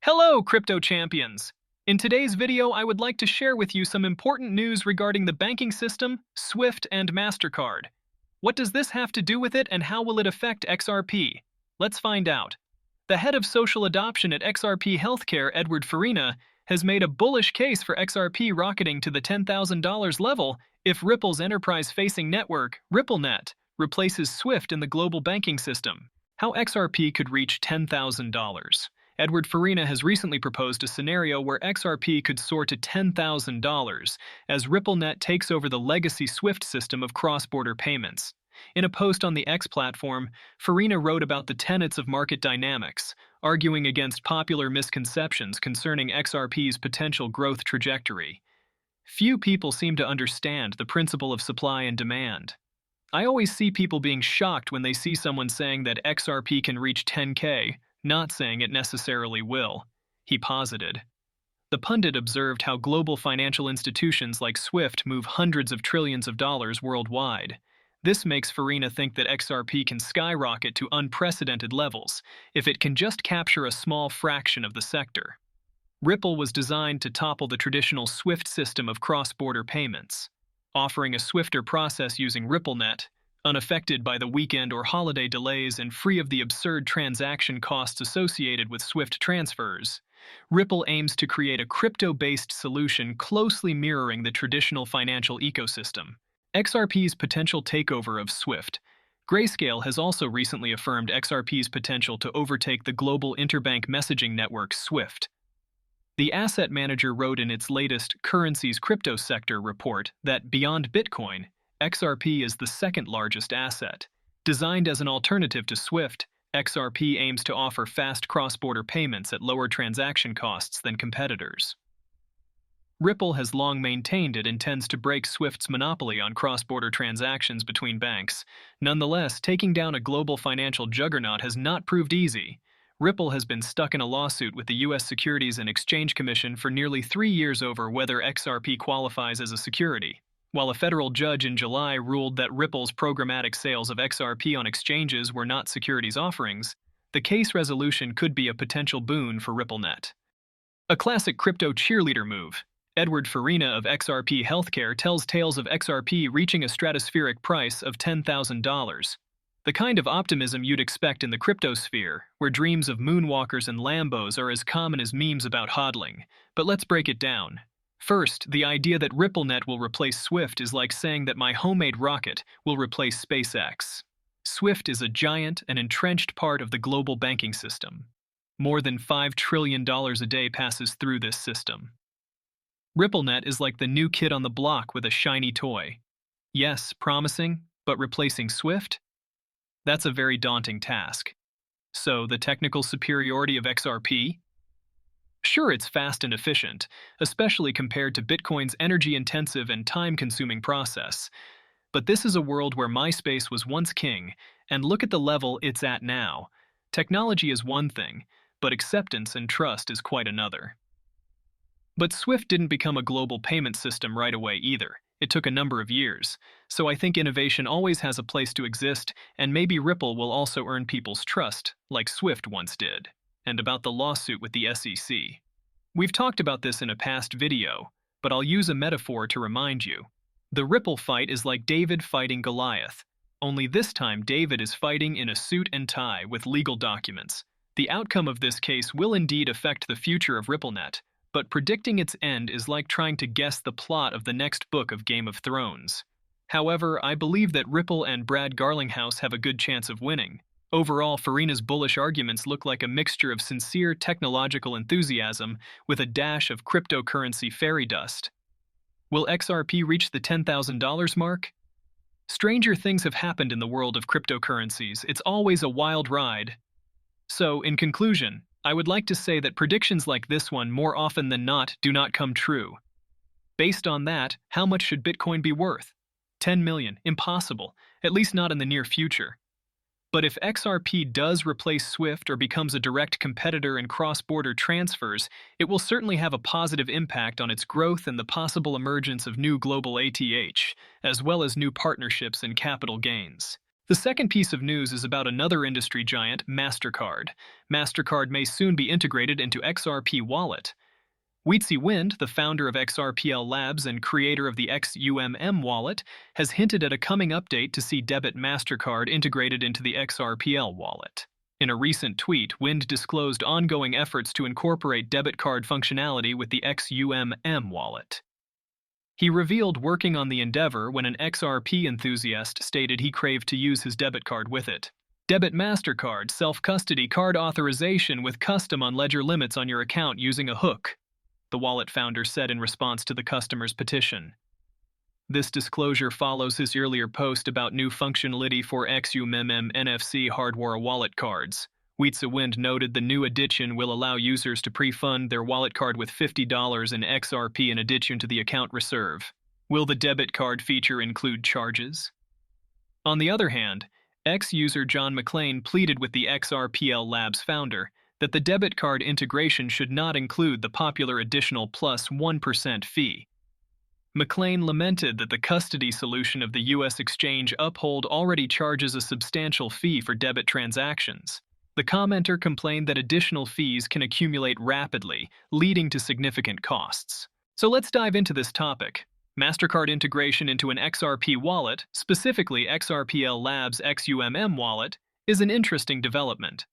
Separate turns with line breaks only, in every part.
Hello, crypto champions! In today's video, I would like to share with you some important news regarding the banking system, SWIFT, and Mastercard. What does this have to do with it, and how will it affect XRP? Let's find out. The head of social adoption at XRP Healthcare, Edoardo Farina, has made a bullish case for XRP rocketing to the $10,000 level if Ripple's enterprise-facing network, RippleNet, replaces SWIFT in the global banking system. How XRP could reach $10,000. Edoardo Farina has recently proposed a scenario where XRP could soar to $10,000 as RippleNet takes over the legacy SWIFT system of cross-border payments. In a post on the X platform, Farina wrote about the tenets of market dynamics, arguing against popular misconceptions concerning XRP's potential growth trajectory. Few people seem to understand the principle of supply and demand. I always see people being shocked when they see someone saying that XRP can reach 10K, not saying it necessarily will, he posited. The pundit observed how global financial institutions like SWIFT move hundreds of trillions of dollars worldwide. This makes Farina think that XRP can skyrocket to unprecedented levels if it can just capture a small fraction of the sector. Ripple was designed to topple the traditional SWIFT system of cross-border payments, offering a swifter process using RippleNet, unaffected by the weekend or holiday delays and free of the absurd transaction costs associated with SWIFT transfers. Ripple aims to create a crypto-based solution closely mirroring the traditional financial ecosystem. XRP's potential takeover of SWIFT. Grayscale has also recently affirmed XRP's potential to overtake the global interbank messaging network SWIFT. The asset manager wrote in its latest Currencies Crypto Sector report that beyond Bitcoin, XRP is the second largest asset. Designed as an alternative to SWIFT, XRP aims to offer fast cross-border payments at lower transaction costs than competitors. Ripple has long maintained it intends to break SWIFT's monopoly on cross-border transactions between banks. Nonetheless, taking down a global financial juggernaut has not proved easy. Ripple has been stuck in a lawsuit with the U.S. Securities and Exchange Commission for nearly 3 years over whether XRP qualifies as a security. While a federal judge in July ruled that Ripple's programmatic sales of XRP on exchanges were not securities offerings, the case resolution could be a potential boon for RippleNet. A classic crypto cheerleader move. Edoardo Farina of XRP Healthcare tells tales of XRP reaching a stratospheric price of $10,000. The kind of optimism you'd expect in the cryptosphere, where dreams of moonwalkers and Lambos are as common as memes about hodling. But let's break it down. First, the idea that RippleNet will replace SWIFT is like saying that my homemade rocket will replace SpaceX. SWIFT is a giant and entrenched part of the global banking system. More than $5 trillion a day passes through this system. RippleNet is like the new kid on the block with a shiny toy. Yes, promising, but replacing SWIFT? That's a very daunting task. So, the technical superiority of XRP? Sure, it's fast and efficient, especially compared to Bitcoin's energy-intensive and time-consuming process. But this is a world where MySpace was once king, and look at the level it's at now. Technology is one thing, but acceptance and trust is quite another. But SWIFT didn't become a global payment system right away either. It took a number of years, so I think innovation always has a place to exist, and maybe Ripple will also earn people's trust, like SWIFT once did. And about the lawsuit with the SEC. We've talked about this in a past video, but I'll use a metaphor to remind you. The Ripple fight is like David fighting Goliath, only this time David is fighting in a suit and tie with legal documents. The outcome of this case will indeed affect the future of RippleNet, but predicting its end is like trying to guess the plot of the next book of Game of Thrones. However, I believe that Ripple and Brad Garlinghouse have a good chance of winning. Overall, Farina's bullish arguments look like a mixture of sincere technological enthusiasm with a dash of cryptocurrency fairy dust. Will XRP reach the $10,000 mark? Stranger things have happened in the world of cryptocurrencies. It's always a wild ride. So, in conclusion, I would like to say that predictions like this one more often than not do not come true. Based on that, how much should Bitcoin be worth? 10 million. Impossible, at least not in the near future. But if XRP does replace SWIFT or becomes a direct competitor in cross-border transfers, it will certainly have a positive impact on its growth and the possible emergence of new global ATH, as well as new partnerships and capital gains. The second piece of news is about another industry giant, Mastercard. Mastercard may soon be integrated into XRP Wallet. Weetzy Wind, the founder of XRPL Labs and creator of the XUMM wallet, has hinted at a coming update to see debit Mastercard integrated into the XRPL wallet. In a recent tweet, Wind disclosed ongoing efforts to incorporate debit card functionality with the XUMM wallet. He revealed working on the endeavor when an XRP enthusiast stated he craved to use his debit card with it. Debit Mastercard self-custody card authorization with custom on-ledger limits on your account using a hook, the wallet founder said in response to the customer's petition. This disclosure follows his earlier post about new functionality for XUMM NFC hardware wallet cards. Weetzy Wind noted the new addition will allow users to pre-fund their wallet card with $50 in XRP in addition to the account reserve. Will the debit card feature include charges? On the other hand, ex-user John McClain pleaded with the XRPL Labs founder that the debit card integration should not include the popular additional plus 1% fee. McClain lamented that the custody solution of the U.S. exchange Uphold already charges a substantial fee for debit transactions. The commenter complained that additional fees can accumulate rapidly, leading to significant costs. So let's dive into this topic. Mastercard integration into an XRP wallet, specifically XRPL Labs XUMM wallet, is an interesting development.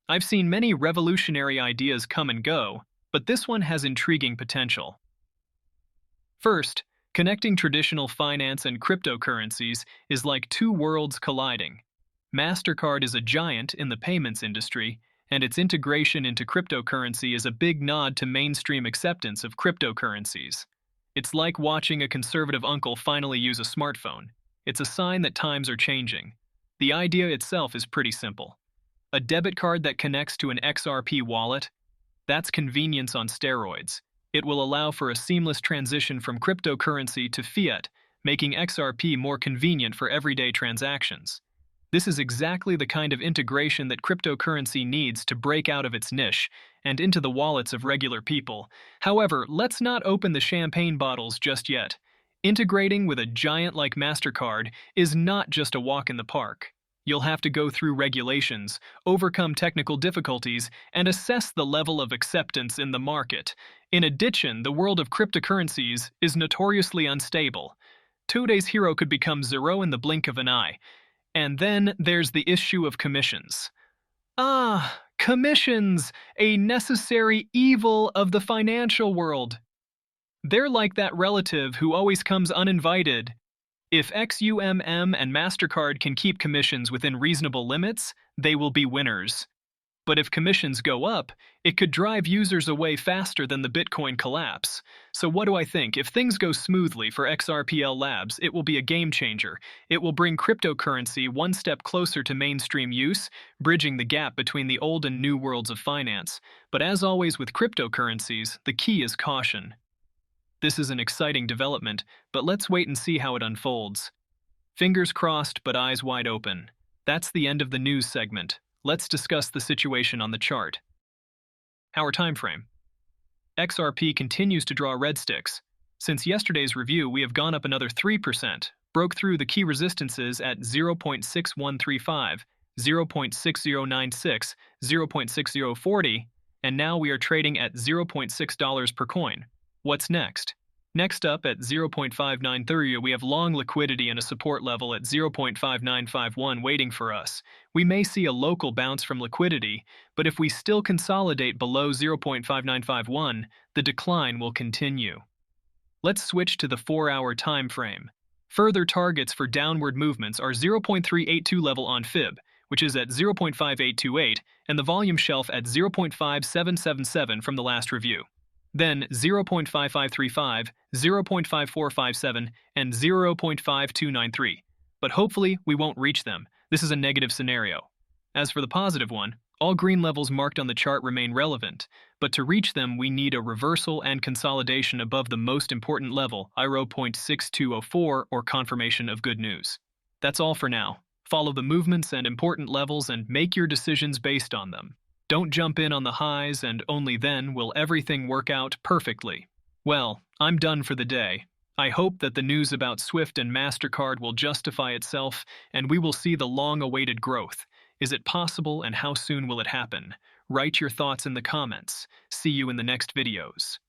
I've seen many revolutionary ideas come and go, but this one has intriguing potential. First, connecting traditional finance and cryptocurrencies is like two worlds colliding. Mastercard is a giant in the payments industry, and its integration into cryptocurrency is a big nod to mainstream acceptance of cryptocurrencies. It's like watching a conservative uncle finally use a smartphone. It's a sign that times are changing. The idea itself is pretty simple. A debit card that connects to an XRP wallet? That's convenience on steroids. It will allow for a seamless transition from cryptocurrency to fiat, making XRP more convenient for everyday transactions. This is exactly the kind of integration that cryptocurrency needs to break out of its niche and into the wallets of regular people. However, let's not open the champagne bottles just yet. Integrating with a giant like Mastercard is not just a walk in the park. You'll have to go through regulations, overcome technical difficulties, and assess the level of acceptance in the market. In addition, the world of cryptocurrencies is notoriously unstable. Today's hero could become zero in the blink of an eye. And then there's the issue of commissions. Commissions, a necessary evil of the financial world. They're like that relative who always comes uninvited. If XUMM and Mastercard can keep commissions within reasonable limits, they will be winners. But if commissions go up, it could drive users away faster than the Bitcoin collapse. So what do I think? If things go smoothly for XRPL Labs, it will be a game changer. It will bring cryptocurrency one step closer to mainstream use, bridging the gap between the old and new worlds of finance. But as always with cryptocurrencies, the key is caution. This is an exciting development, but let's wait and see how it unfolds. Fingers crossed, but eyes wide open. That's the end of the news segment. Let's discuss the situation on the chart. Our time frame. XRP continues to draw red sticks. Since yesterday's review, we have gone up another 3%, broke through the key resistances at 0.6135, 0.6096, 0.6040, and now we are trading at $0.6 per coin. What's next? Next up, at 0.593, we have long liquidity and a support level at 0.5951 waiting for us. We may see a local bounce from liquidity, but if we still consolidate below 0.5951, the decline will continue. Let's switch to the 4-hour time frame. Further targets for downward movements are 0.382 level on Fib, which is at 0.5828, and the volume shelf at 0.5777 from the last review. Then 0.5535, 0.5457, and 0.5293. But hopefully we won't reach them. This is a negative scenario. As for the positive one, all green levels marked on the chart remain relevant, but to reach them we need a reversal and consolidation above the most important level, 0.6204, or confirmation of good news. That's all for now. Follow the movements and important levels and make your decisions based on them. Don't jump in on the highs, and only then will everything work out perfectly. Well, I'm done for the day. I hope that the news about Swift and Mastercard will justify itself and we will see the long-awaited growth. Is it possible and how soon will it happen? Write your thoughts in the comments. See you in the next videos.